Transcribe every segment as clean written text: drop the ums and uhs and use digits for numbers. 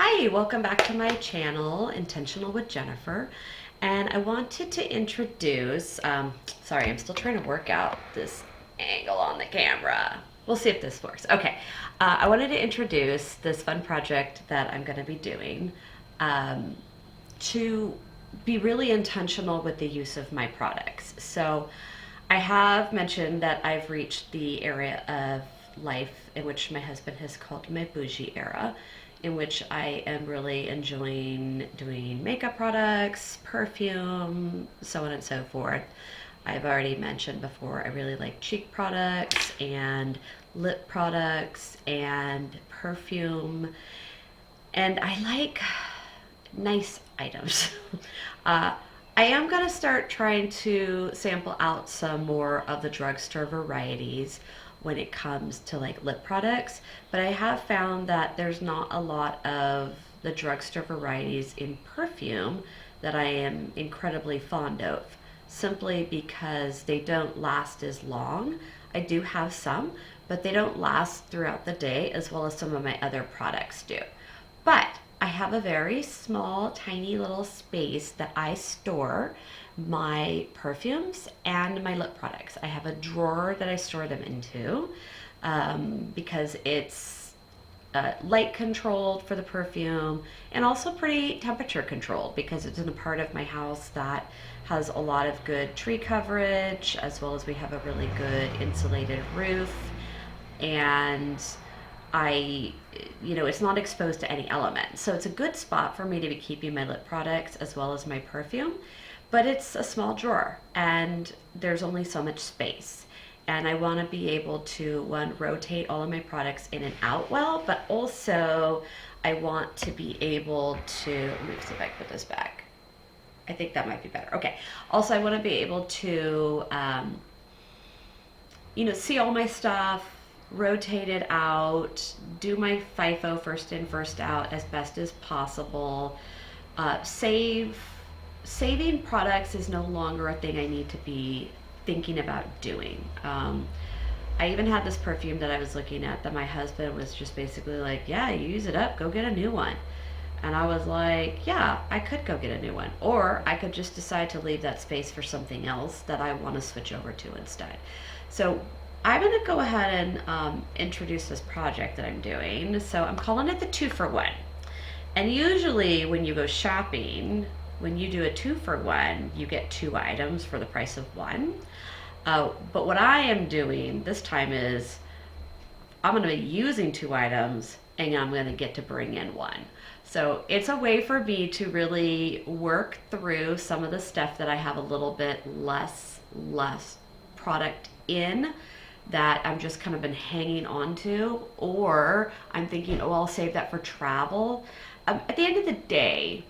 Hi, welcome back to my channel, Intentional with Jennifer. And I wanted to introduce, sorry, I'm still trying to work out this angle on the camera. We'll see if this works. Okay, I wanted to introduce this fun project that I'm going to be doing um, to be really intentional with the use of my products. So I have mentioned that I've reached the area of life in which my husband has called my bougie era, in which I am really enjoying doing makeup products, perfume, so on and so forth. I've already mentioned before, I really like cheek products and lip products and perfume, and I like nice items. uh, I am going to start trying to sample out some more of the drugstore varieties when it comes to like lip products, but I have found that there's not a lot of the drugstore varieties in perfume that I am incredibly fond of, simply because they don't last as long. I do have some, but they don't last throughout the day as well as some of my other products do. But I have a very small, tiny little space that I store my perfumes and my lip products. I have a drawer that I store them into because it's light controlled for the perfume and also pretty temperature controlled because it's in a part of my house that has a lot of good tree coverage, as well as we have a really good insulated roof. And I, it's not exposed to any element. So it's a good spot for me to be keeping my lip products as well as my perfume. But it's a small drawer and there's only so much space. And I want to be able to, one, rotate all of my products in and out well, but also I want to be able to, let me see if I can put this back. I think that might be better. Okay. Also, I want to be able to, see all my stuff, rotate it out, do my FIFO first in, first out as best as possible. Saving products is no longer a thing I need to be thinking about doing. I even had this perfume that I was looking at that my husband was just basically like, yeah, you use it up, go get a new one. And I was like, yeah, I could go get a new one. Or I could just decide to leave that space for something else that I want to switch over to instead. So I'm going to go ahead and introduce this project that I'm doing. So I'm calling it the 2-for-1. And usually when you go shopping, when you do a 2-for-1, you get 2 items for the price of 1. But what I am doing this time is I'm going to be using 2 items and I'm going to get to bring in 1. So it's a way for me to really work through some of the stuff that I have a little bit less product in, that I'm just kind of been hanging on to, or I'm thinking, oh, I'll save that for travel. At the end of the day,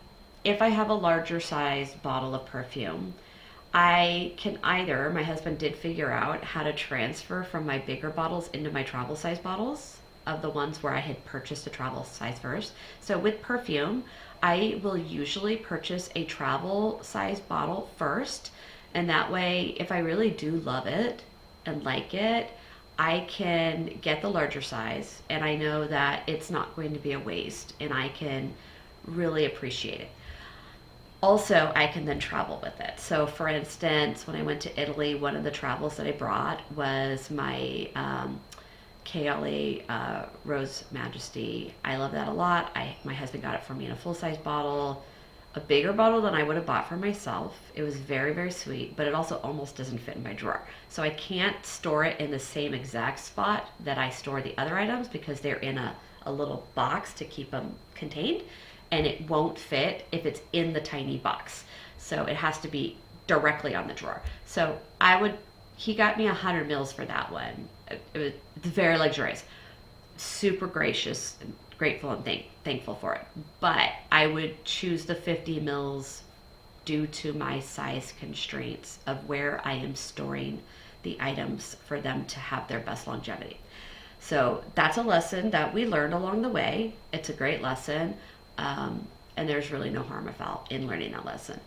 if I have a larger size bottle of perfume, I can either, my husband did figure out how to transfer from my bigger bottles into my travel size bottles of the ones where I had purchased a travel size first. So with perfume, I will usually purchase a travel size bottle first. And that way, if I really do love it and like it, I can get the larger size and I know that it's not going to be a waste and I can really appreciate it. Also, I can then travel with it. So for instance, when I went to Italy, one of the travels that I brought was my KLA Rose Majesty. I love that a lot. My husband got it for me in a full-size bottle, a bigger bottle than I would have bought for myself. It was very, very sweet, but it also almost doesn't fit in my drawer. So I can't store it in the same exact spot that I store the other items because they're in a little box to keep them contained, and it won't fit if it's in the tiny box. So it has to be directly on the drawer. So he got me 100 mils for that one. It was very luxurious, super gracious, and grateful and thankful for it. But I would choose the 50 mils due to my size constraints of where I am storing the items for them to have their best longevity. So that's a lesson that we learned along the way. It's a great lesson, and there's really no harm or foul in learning that lesson.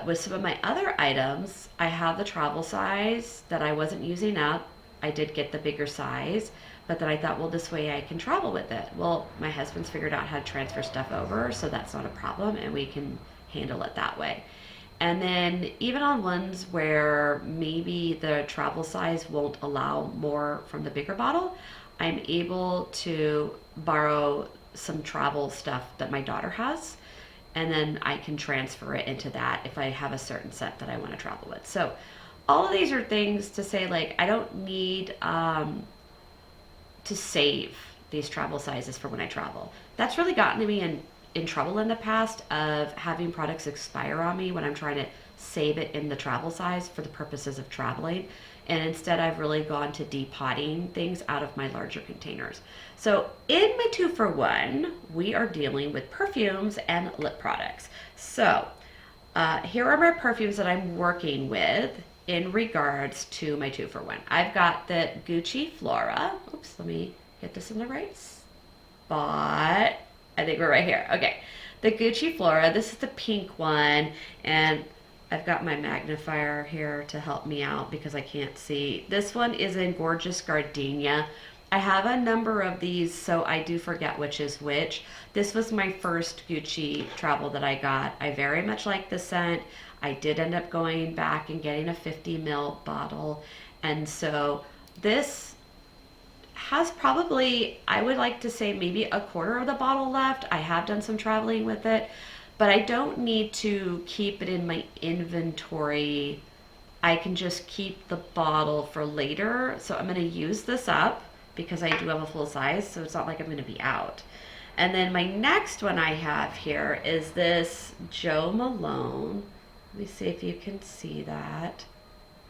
With some of my other items, I have the travel size that I wasn't using up I did get the bigger size, but then I thought, well, this way I can travel with it. Well, my husband's figured out how to transfer stuff over, so that's not a problem, and we can handle it that way. And then even on ones where maybe the travel size won't allow more from the bigger bottle, I'm able to borrow some travel stuff that my daughter has, and then I can transfer it into that if I have a certain set that I want to travel with. So all of these are things to say, like, I don't need to save these travel sizes for when I travel. That's really gotten me in trouble in the past of having products expire on me when I'm trying to save it in the travel size for the purposes of traveling. And instead, I've really gone to depotting things out of my larger containers. So in my 2-for-1, we are dealing with perfumes and lip products. So here are my perfumes that I'm working with in regards to my 2-for-1. I've got the Gucci Flora. Oops, let me get this in the right spot. I think we're right here. Okay. The Gucci Flora. This is the pink one. And I've got my magnifier here to help me out because I can't see. This one is in Gorgeous Gardenia. I have a number of these, so I do forget which is which. This was my first Gucci travel that I got. I very much like the scent. I did end up going back and getting a 50 ml bottle. And so this has probably, I would like to say, maybe a quarter of the bottle left. I have done some traveling with it, but I don't need to keep it in my inventory. I can just keep the bottle for later. So I'm going to use this up because I do have a full size, so it's not like I'm going to be out. And then my next one I have here is this Jo Malone. Let me see if you can see that.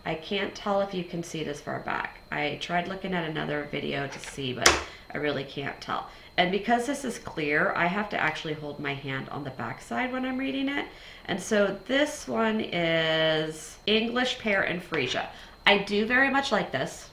I can't tell if you can see this far back. I tried looking at another video to see, but I really can't tell. And because this is clear, I have to actually hold my hand on the back side when I'm reading it. And so this one is English Pear and Freesia. I do very much like this.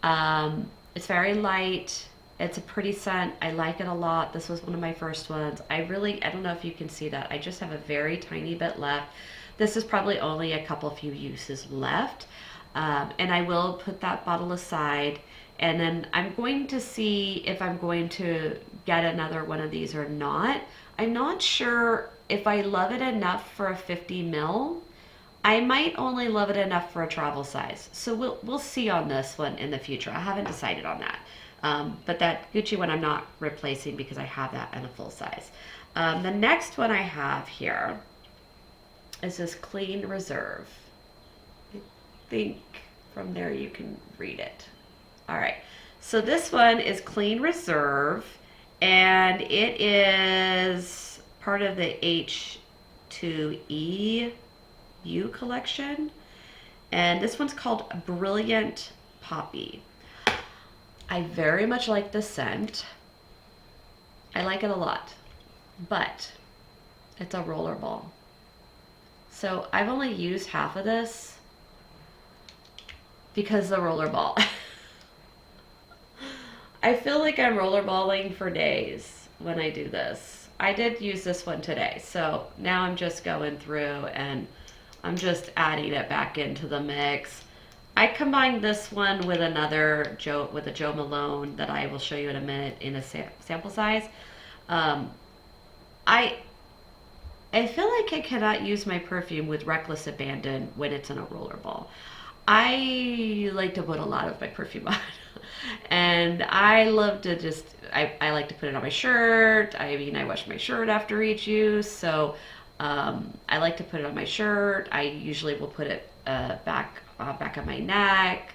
It's very light. It's a pretty scent. I like it a lot. This was one of my first ones. I don't know if you can see that. I just have a very tiny bit left. This is probably only a few uses left. And I will put that bottle aside. And then I'm going to see if I'm going to get another one of these or not. I'm not sure if I love it enough for a 50 ml. I might only love it enough for a travel size. So we'll see on this one in the future. I haven't decided on that. But that Gucci one I'm not replacing because I have that in a full size. The next one I have here is this Clean Reserve. I think from there you can read it. All right. So this one is Clean Reserve, and it is part of the H2EU collection. And this one's called Brilliant Poppy. I very much like the scent. I like it a lot, but it's a rollerball. So I've only used half of this because the rollerball. I feel like I'm rollerballing for days when I do this. I did use this one today, so now I'm just going through and I'm just adding it back into the mix. I combined this one with a Jo Malone that I will show you in a minute in a sample size. I feel like I cannot use my perfume with reckless abandon when it's in a rollerball. I like to put a lot of my perfume on. And I love to I like to put it on my shirt. I mean, I wash my shirt after each use. So I like to put it on my shirt. I usually will put it back of my neck.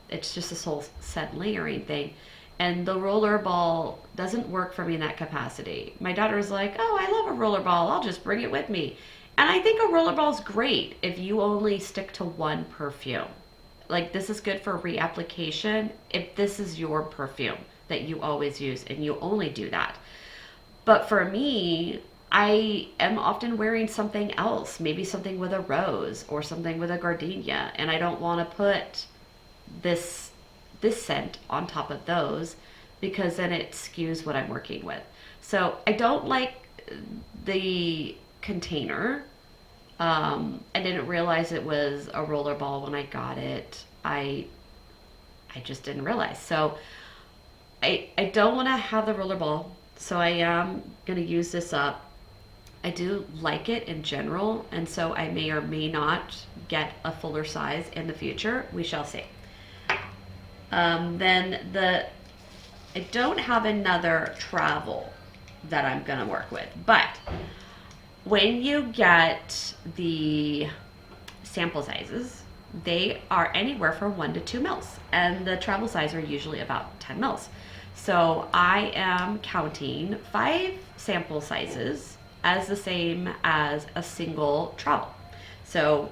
It's just this whole scent layering thing. And the rollerball doesn't work for me in that capacity. My daughter's like, oh, I love a rollerball. I'll just bring it with me. And I think a rollerball is great if you only stick to one perfume. Like, this is good for reapplication if this is your perfume that you always use and you only do that. But for me, I am often wearing something else, maybe something with a rose or something with a gardenia, and I don't want to put this scent on top of those because then it skews what I'm working with. So I don't like the container. I didn't realize it was a rollerball when I got it. I just didn't realize. So I don't want to have the roller ball, so I am going to use this up. I do like it in general, and so I may or may not get a fuller size in the future. We shall see. I don't have another travel that I'm gonna work with, but when you get the sample sizes, they are anywhere from 1 to 2 mils, and the travel size are usually about 10 mils. So I am counting 5 sample sizes as the same as a single travel. So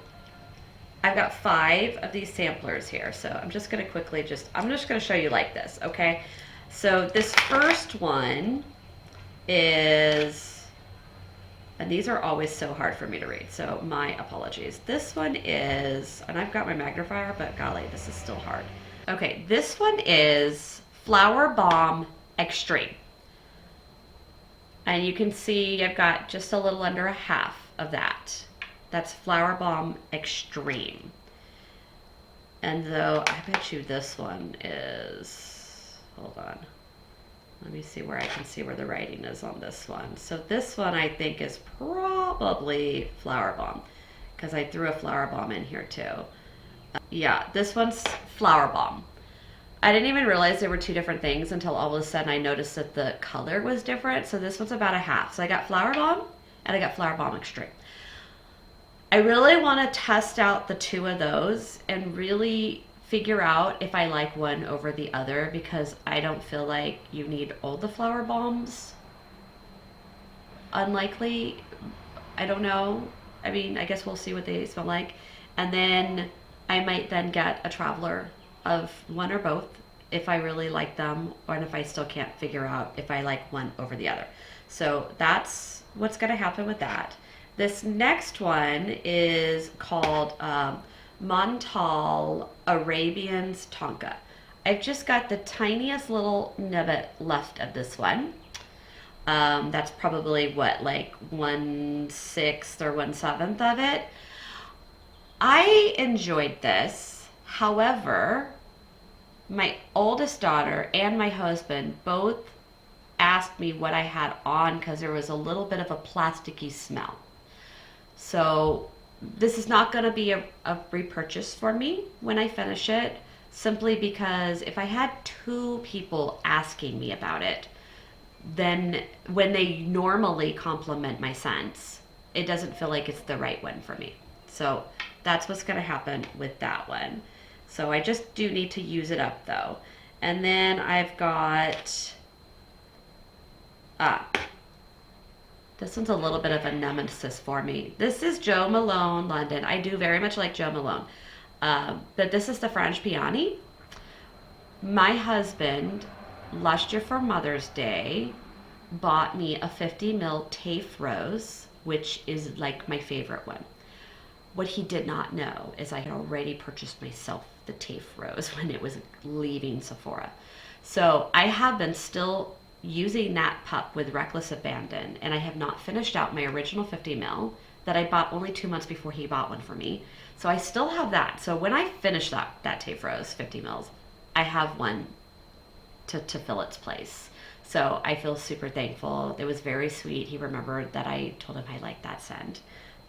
I've got 5 of these samplers here. So I'm just gonna quickly I'm just gonna show you like this, okay? So this first one is, and these are always so hard for me to read, so my apologies. This one is, and I've got my magnifier, but golly, this is still hard. Okay, this one is Flower Bomb Extreme. And you can see I've got just a little under a half of that. That's Flower Bomb Extreme. And though I bet you this one is, hold on. Let me see where I can see where the writing is on this one. So this one I think is probably Flower Bomb, because I threw a Flower Bomb in here too. Yeah, this one's Flower Bomb. I didn't even realize there were 2 different things until all of a sudden I noticed that the color was different. So this one's about a half. So I got Flower Bomb and I got Flower Bomb Extreme. I really want to test out the 2 of those and really figure out if I like one over the other, because I don't feel like you need all the flower bombs. Unlikely. I don't know. I mean, I guess we'll see what they smell like. And then I might then get a traveler of one or both if I really like them, or if I still can't figure out if I like one over the other. So that's what's going to happen with that. This next one is called Montal Arabians Tonka. I've just got the tiniest little niblet left of this one. That's probably what, like 1/6 or 1/7 of it. I enjoyed this. However, my oldest daughter and my husband both asked me what I had on because there was a little bit of a plasticky smell. So this is not going to be a repurchase for me when I finish it, simply because if I had 2 people asking me about it, then when they normally compliment my scents, it doesn't feel like it's the right one for me. So that's what's going to happen with that one. So I just do need to use it up though. And then I've got, this one's a little bit of a nemesis for me. This is Jo Malone London. I do very much like Jo Malone. But this is the French Peony. My husband, last year for Mother's Day, bought me a 50 ml Tafe Rose, which is like my favorite one. What he did not know is I had already purchased myself the Tafe Rose when it was leaving Sephora. So I have been still using that pup with reckless abandon, and I have not finished out my original 50 ml that I bought only 2 months before he bought one for me. So I still have that. So when I finish that Tafe Rose 50 mls, I have one to fill its place. So I feel super thankful. It was very sweet. He remembered that I told him I liked that scent.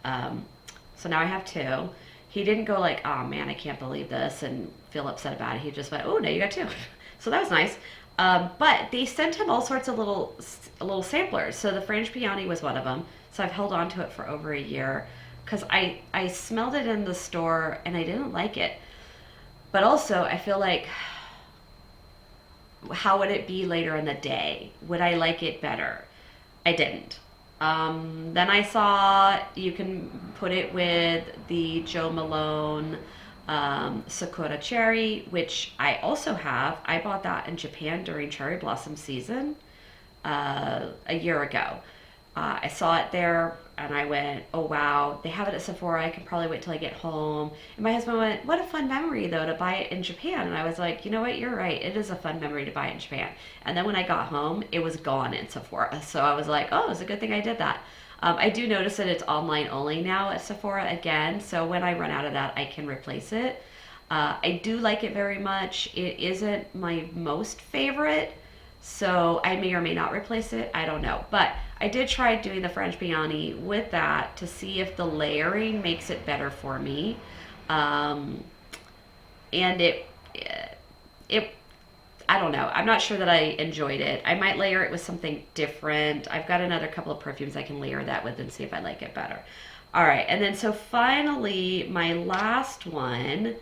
So now I have 2. He didn't go like, oh man, I can't believe this, and feel upset about it. He just went, oh, now you got 2. So that was nice. But they sent him all sorts of little samplers. So the French Peony was one of them. So I've held on to it for over a year because I smelled it in the store and I didn't like it. But also I feel like, how would it be later in the day? Would I like it better? I didn't. Then I saw you can put it with the Jo Malone Sakura Cherry, which I also have. I bought that in Japan during cherry blossom season a year ago. I saw it there and I went, oh wow, they have it at Sephora. I can probably wait till I get home. And my husband went, what a fun memory though to buy it in Japan. And I was like, you know what, you're right. It is a fun memory to buy it in Japan. And then when I got home, it was gone in Sephora. So I was like, oh, it's a good thing I did that. I do notice that it's online only now at Sephora again. So when I run out of that, I can replace it. I do like it very much. It isn't my most favorite, so I may or may not replace it. I don't know. But I did try doing the French Peony with that to see if the layering makes it better for me. Um, and it I don't know. I'm not sure that I enjoyed it. I might layer it with something different. I've got another couple of perfumes I can layer that with and see if I like it better. All right, and then so finally, my last one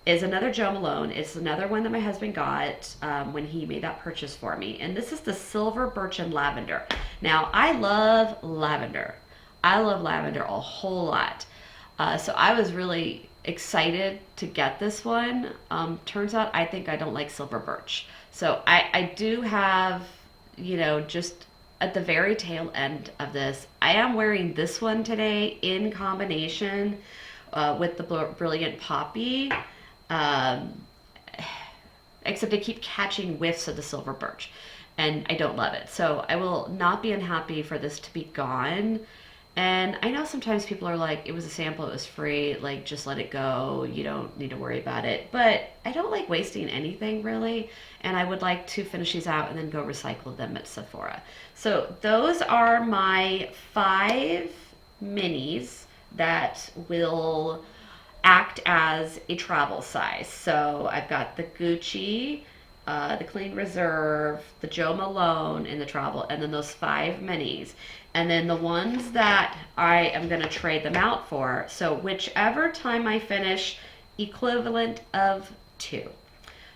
is another Jo Malone. It's another one that my husband got when he made that purchase for me. And this is the Silver Birch and Lavender. Now, I love lavender. I love lavender a whole lot. So I was really excited to get this one. Turns out I think I don't like silver birch. So I do have, just at the very tail end of this, I am wearing this one today in combination with the Brilliant Poppy. Um, Except I keep catching whiffs of the silver birch and I don't love it. So I will not be unhappy for this to be gone. And I know sometimes people are like, it was a sample, it was free, like just let it go, you don't need to worry about it. But I don't like wasting anything really, and I would like to finish these out and then go recycle them at Sephora. So those are my 5 minis that will act as a travel size. So I've got the Gucci, the Clean Reserve, the Jo Malone in the travel, and then those 5 minis. And then the ones that I am going to trade them out for. So whichever time I finish, equivalent of 2.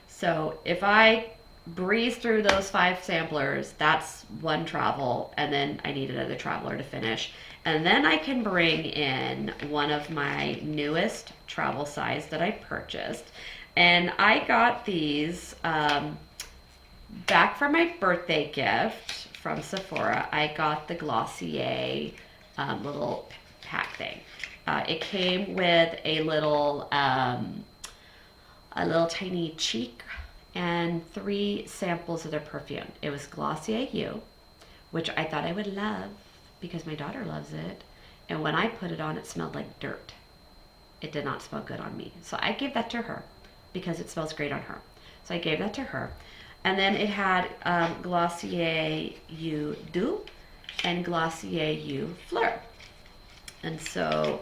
So if I breeze through those 5 samplers, that's 1 travel, and then I need another traveler to finish. And then I can bring in one of my newest travel size that I purchased. And I got these back for my birthday gift from Sephora. I got the Glossier little pack thing. It came with a little tiny cheek and 3 samples of their perfume. It was Glossier You, which I thought I would love because my daughter loves it. And when I put it on, it smelled like dirt. It did not smell good on me. So I gave that to her because it smells great on her. So I gave that to her. And then it had Glossier You Doux and Glossier You Fleur. And so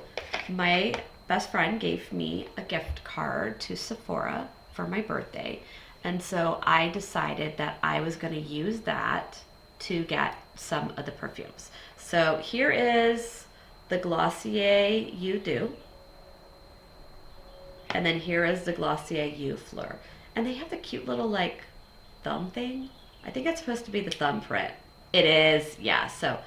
my best friend gave me a gift card to Sephora for my birthday. And so I decided that I was going to use that to get some of the perfumes. So here is the Glossier You Doux. And then here is the Glossier You Fleur. And they have the cute little like thumb thing. I think it's supposed to be the thumbprint. It is, yeah. So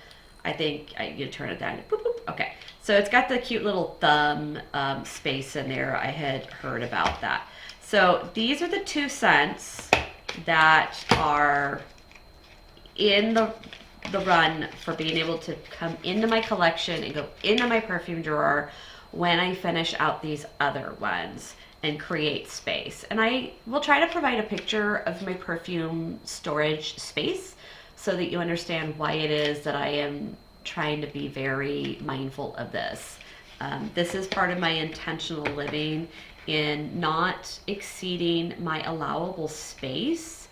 I think you turn it down. Boop, boop. Okay. So it's got the cute little thumb space in there. I had heard about that. So these are the 2 scents that are in the run for being able to come into my collection and go into my perfume drawer when I finish out these other ones and create space. And I will try to provide a picture of my perfume storage space so that you understand why it is that I am trying to be very mindful of this. This is part of my intentional living in not exceeding my allowable space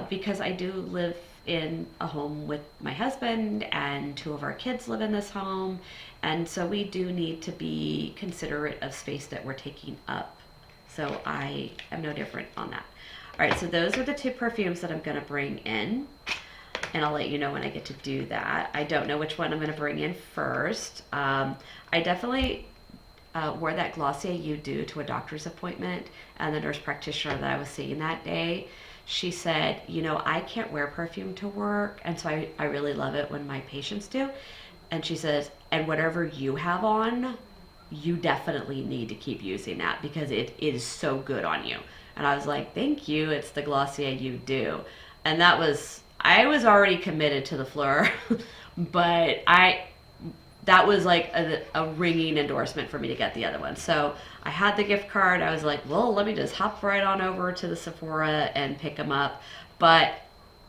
because I do live in a home with my husband and 2 of our kids live in this home. And so we do need to be considerate of space that we're taking up. So I am no different on that. All right, so those are the 2 perfumes that I'm gonna bring in. And I'll let you know when I get to do that. I don't know which one I'm gonna bring in first. I definitely wore that Glossier You Doux to a doctor's appointment, and the nurse practitioner that I was seeing that day, she said, I can't wear perfume to work, and so I really love it when my patients do. And she says, and whatever you have on, you definitely need to keep using that because it is so good on you. And I was like, thank you, it's the Glossier You Doux. And I was already committed to the Fleur, but that was like a ringing endorsement for me to get the other one. So I had the gift card. I was like, well, let me just hop right on over to the Sephora and pick them up. But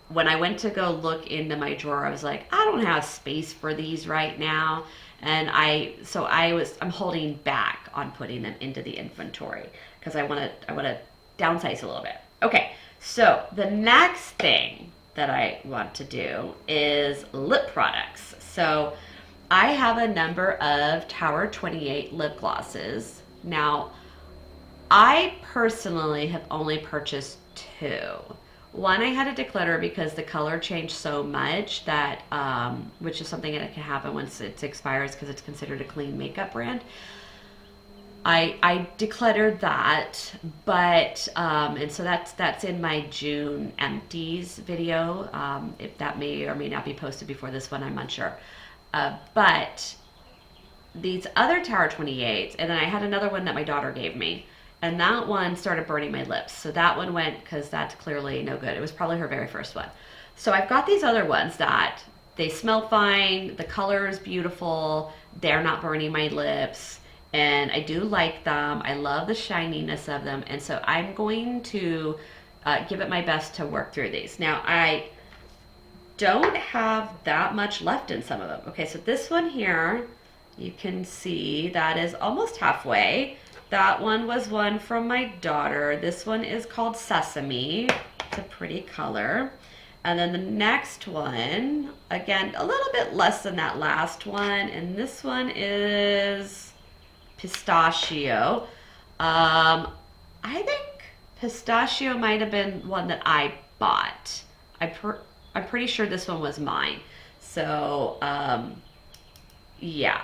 when I went to go look into my drawer, I was like, I don't have space for these right now. And I'm holding back on putting them into the inventory. because I want to downsize a little bit. Okay, so the next thing that I want to do is lip products. So I have a number of Tower 28 lip glosses. Now, I personally have only purchased two. One I had to declutter because the color changed so much that, which is something that can happen once it expires because it's considered a clean makeup brand. I decluttered that, but and so that's in my June empties video. If that may or may not be posted before this one, I'm unsure. But these other Tower 28s, and then I had another one that my daughter gave me, and that one started burning my lips. So that one went, because that's clearly no good. It was probably her very first one. So I've got these other ones that they smell fine, the color is beautiful, they're not burning my lips, and I do like them. I love the shininess of them, and so I'm going to give it my best to work through these. Now, I don't have that much left in some of them. Okay, so this one here, you can see that is almost halfway. That one was one from my daughter. This one is called Sesame. It's a pretty color. And then the next one, again, a little bit less than that last one. And this one is Pistachio. I think Pistachio might have been one that I bought. I'm pretty sure this one was mine. So, yeah.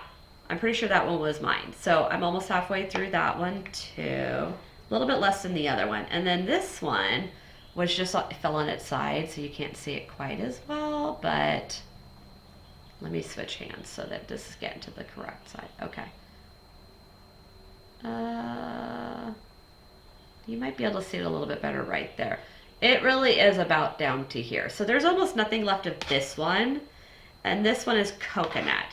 I'm pretty sure that one was mine. So I'm almost halfway through that one too. A little bit less than the other one. And then this one was just, it fell on its side, so you can't see it quite as well, but let me switch hands so that this is getting to the correct side. Okay. You might be able to see it a little bit better right there. It really is about down to here. So there's almost nothing left of this one. And this one is Coconut.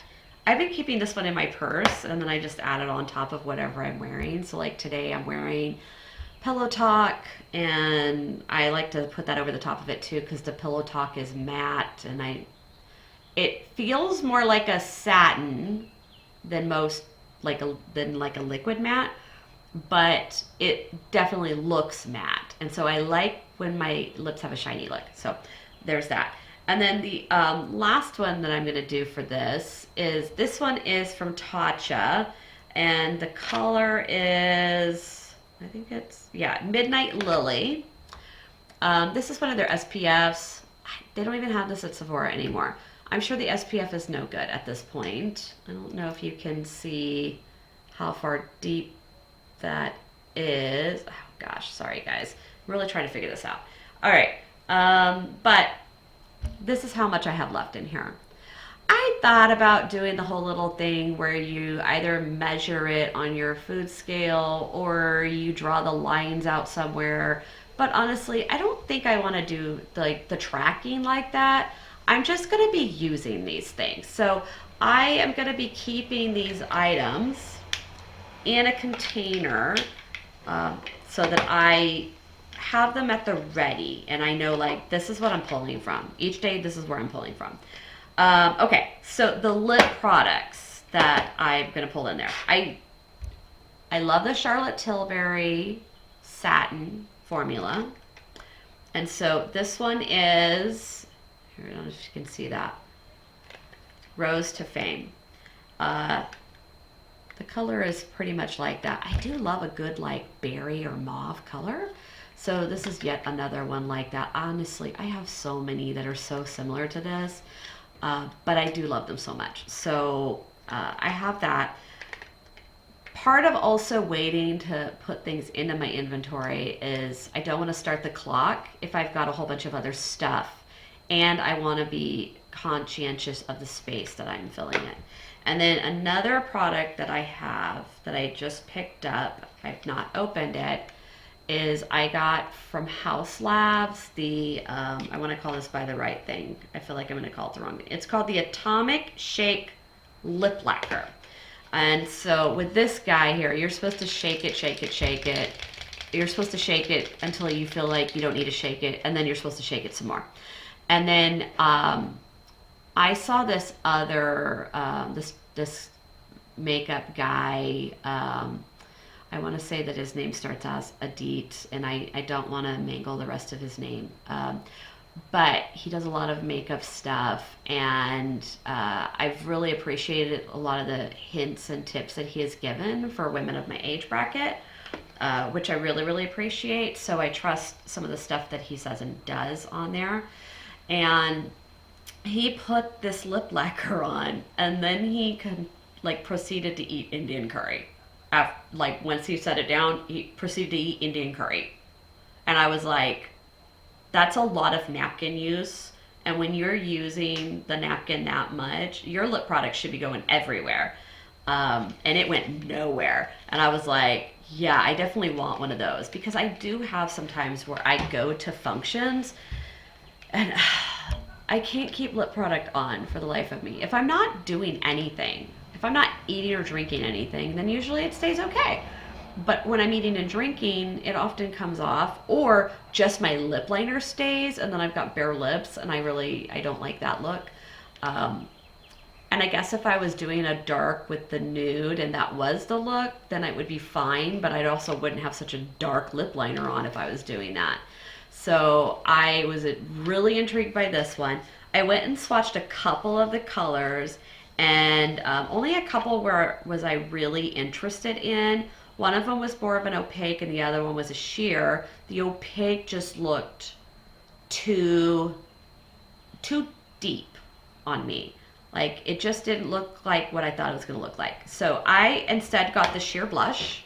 I've been keeping this one in my purse, and then I just add it on top of whatever I'm wearing. So like today I'm wearing Pillow Talk, and I like to put that over the top of it too because the Pillow Talk is matte, and it feels more like a satin than most than like a liquid matte, but it definitely looks matte, and so I like when my lips have a shiny look. So there's that. And then the last one that I'm going to do for this one is from Tatcha, and the color is, I think it's, yeah, Midnight Lily. This is one of their SPFs. They don't even have this at Sephora anymore. I'm sure the SPF is no good at this point. I don't know if you can see how far deep that is. Oh gosh, sorry guys. I'm really trying to figure this out. All right, but this is how much I have left in here. I thought about doing the whole little thing where you either measure it on your food scale or you draw the lines out somewhere. But honestly, I don't think I want to do like the tracking like that. I'm just going to be using these things. So I am going to be keeping these items in a container so that I have them at the ready, and I know like this is what I'm pulling from. Each day this is where I'm pulling from. Okay, so the lip products that I'm going to pull in there. I love the Charlotte Tilbury Satin formula. And so this one is, here, I don't know if you can see that, Rose to Fame. The color is pretty much like that. I do love a good like berry or mauve color. So this is yet another one like that. Honestly, I have so many that are so similar to this, but I do love them so much. So I have that. Part of also waiting to put things into my inventory is I don't want to start the clock if I've got a whole bunch of other stuff, and I want to be conscientious of the space that I'm filling in. And then another product that I have that I just picked up, I've not opened it, is I got from House Labs the, I want to call this by the right thing. I feel like I'm going to call it the wrong thing. It's called the Atomic Shake Lip Lacquer. And so with this guy here, you're supposed to shake it, shake it, shake it. You're supposed to shake it until you feel like you don't need to shake it, and then you're supposed to shake it some more. And then I saw this other, this makeup guy, I want to say that his name starts as Adit, and I don't want to mangle the rest of his name. But he does a lot of makeup stuff, and I've really appreciated a lot of the hints and tips that he has given for women of my age bracket, which I really, really appreciate. So I trust some of the stuff that he says and does on there. And he put this lip lacquer on, and then he like proceeded to eat Indian curry. Like once he set it down, he proceeded to eat Indian curry, and I was like, that's a lot of napkin use. And when you're using the napkin that much, your lip product should be going everywhere. And it went nowhere. And I was like, yeah, I definitely want one of those, because I do have sometimes where I go to functions and I can't keep lip product on for the life of me. If I'm not doing anything, if I'm not eating or drinking anything, then usually it stays okay. But when I'm eating and drinking, it often comes off, or just my lip liner stays, and then I've got bare lips, and I don't like that look. And I guess if I was doing a dark with the nude and that was the look, then it would be fine, but I also wouldn't have such a dark lip liner on if I was doing that. So I was really intrigued by this one. I went and swatched a couple of the colors, and only a couple was I really interested in. One of them was more of an opaque, and the other one was a sheer. The opaque just looked too deep on me. Like, it just didn't look like what I thought it was going to look like. So I instead got the sheer blush,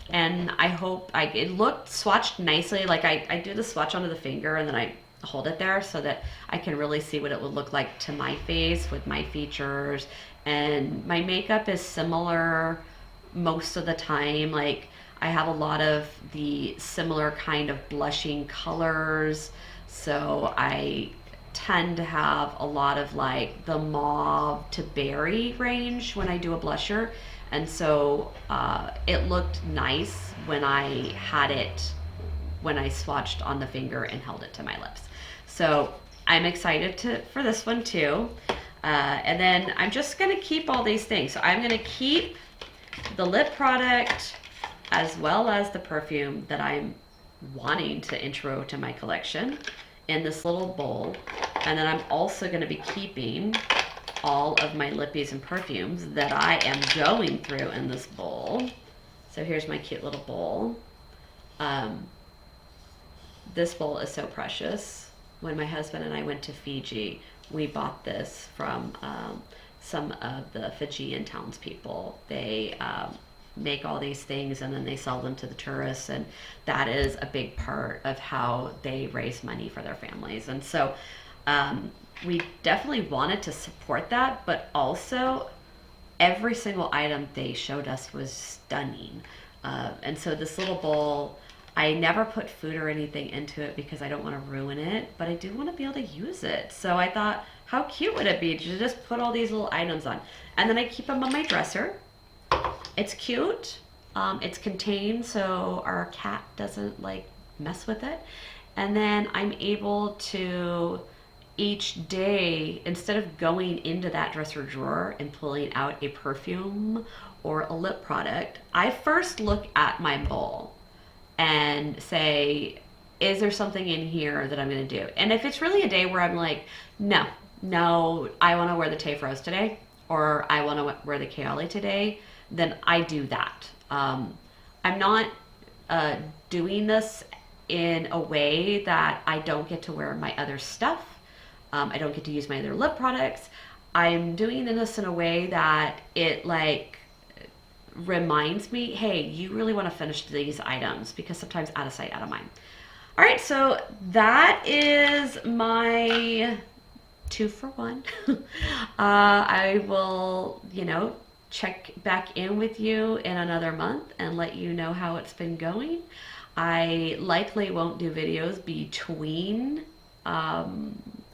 and it looked swatched nicely. Like, I do the swatch onto the finger, and then I hold it there so that I can really see what it would look like to my face with my features. And my makeup is similar most of the time. Like, I have a lot of the similar kind of blushing colors, so I tend to have a lot of like the mauve to berry range when I do a blusher, and so it looked nice when I swatched on the finger and held it to my lips. So I'm excited for this one too. And then I'm just gonna keep all these things. So I'm gonna keep the lip product as well as the perfume that I'm wanting to intro to my collection in this little bowl. And then I'm also going to be keeping all of my lippies and perfumes that I am going through in this bowl. So here's my cute little bowl. This bowl is so precious. When my husband and I went to Fiji, we bought this from some of the Fijian townspeople. They make all these things and then they sell them to the tourists, and that is a big part of how they raise money for their families. And so we definitely wanted to support that, but also every single item they showed us was stunning. And so this little bowl, I never put food or anything into it because I don't want to ruin it, but I do want to be able to use it. So I thought, how cute would it be to just put all these little items on? And then I keep them on my dresser. It's cute. It's contained so our cat doesn't like mess with it. And then I'm able to each day, instead of going into that dresser drawer and pulling out a perfume or a lip product, I first look at my bowl and say, is there something in here that I'm going to do? And if it's really a day where I'm like, no, I want to wear the Tay Froze today, or I want to wear the Kaoli today, then I do that. I'm not doing this in a way that I don't get to wear my other stuff. I don't get to use my other lip products. I'm doing this in a way that it like reminds me, hey, you really want to finish these items, because sometimes out of sight, out of mind. All right, so that is my 2 for 1. I will, check back in with you in another month and let you know how it's been going. I likely won't do videos between.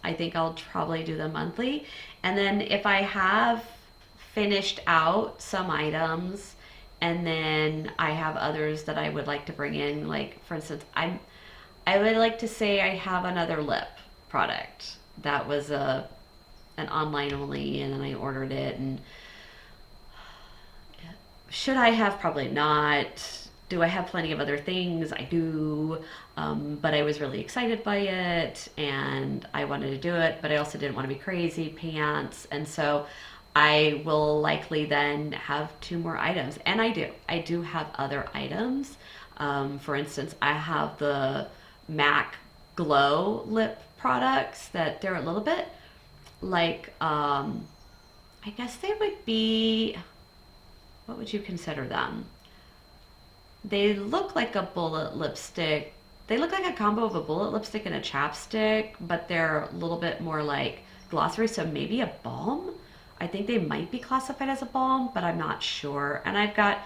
I think I'll probably do them monthly. And then if I have finished out some items and then I have others that I would like to bring in, like for instance, I would like to say I have another lip product that was an online only, and then I ordered it, and should I have? Probably not. Do I have plenty of other things? I do, but I was really excited by it and I wanted to do it, but I also didn't want to be crazy pants. And so I will likely then have two more items. And I do. I do have other items. For instance, I have the MAC Glow lip products that they're a little bit like, I guess they would be, what would you consider them? They look like a bullet lipstick. They look like a combo of a bullet lipstick and a chapstick, but they're a little bit more like glossary, so maybe a balm. I think they might be classified as a balm, but I'm not sure. And I've got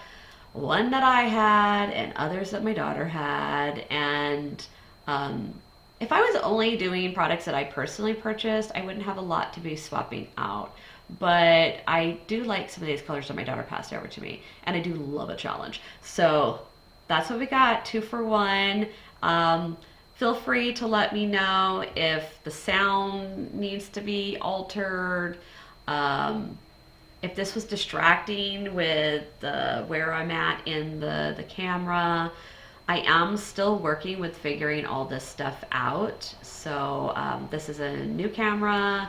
one that I had and others that my daughter had. And if I was only doing products that I personally purchased, I wouldn't have a lot to be swapping out. But I do like some of these colors that my daughter passed over to me, and I do love a challenge. So that's what we got, 2 for 1. Feel free to let me know if the sound needs to be altered, if this was distracting with where I'm at in the camera. I am still working with figuring all this stuff out. So this is a new camera.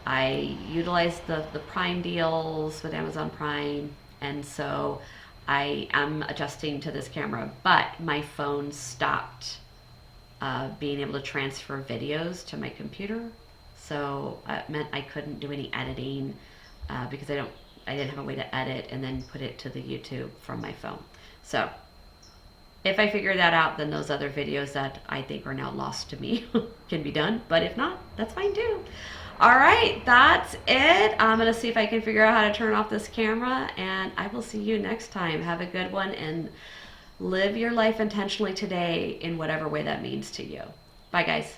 I utilize the Prime deals with Amazon Prime, and so I am adjusting to this camera, but my phone stopped being able to transfer videos to my computer. So it meant I couldn't do any editing because I didn't have a way to edit and then put it to the YouTube from my phone. So if I figure that out, then those other videos that I think are now lost to me can be done. But if not, that's fine too. All right, that's it. I'm going to see if I can figure out how to turn off this camera, and I will see you next time. Have a good one, and live your life intentionally today in whatever way that means to you. Bye, guys.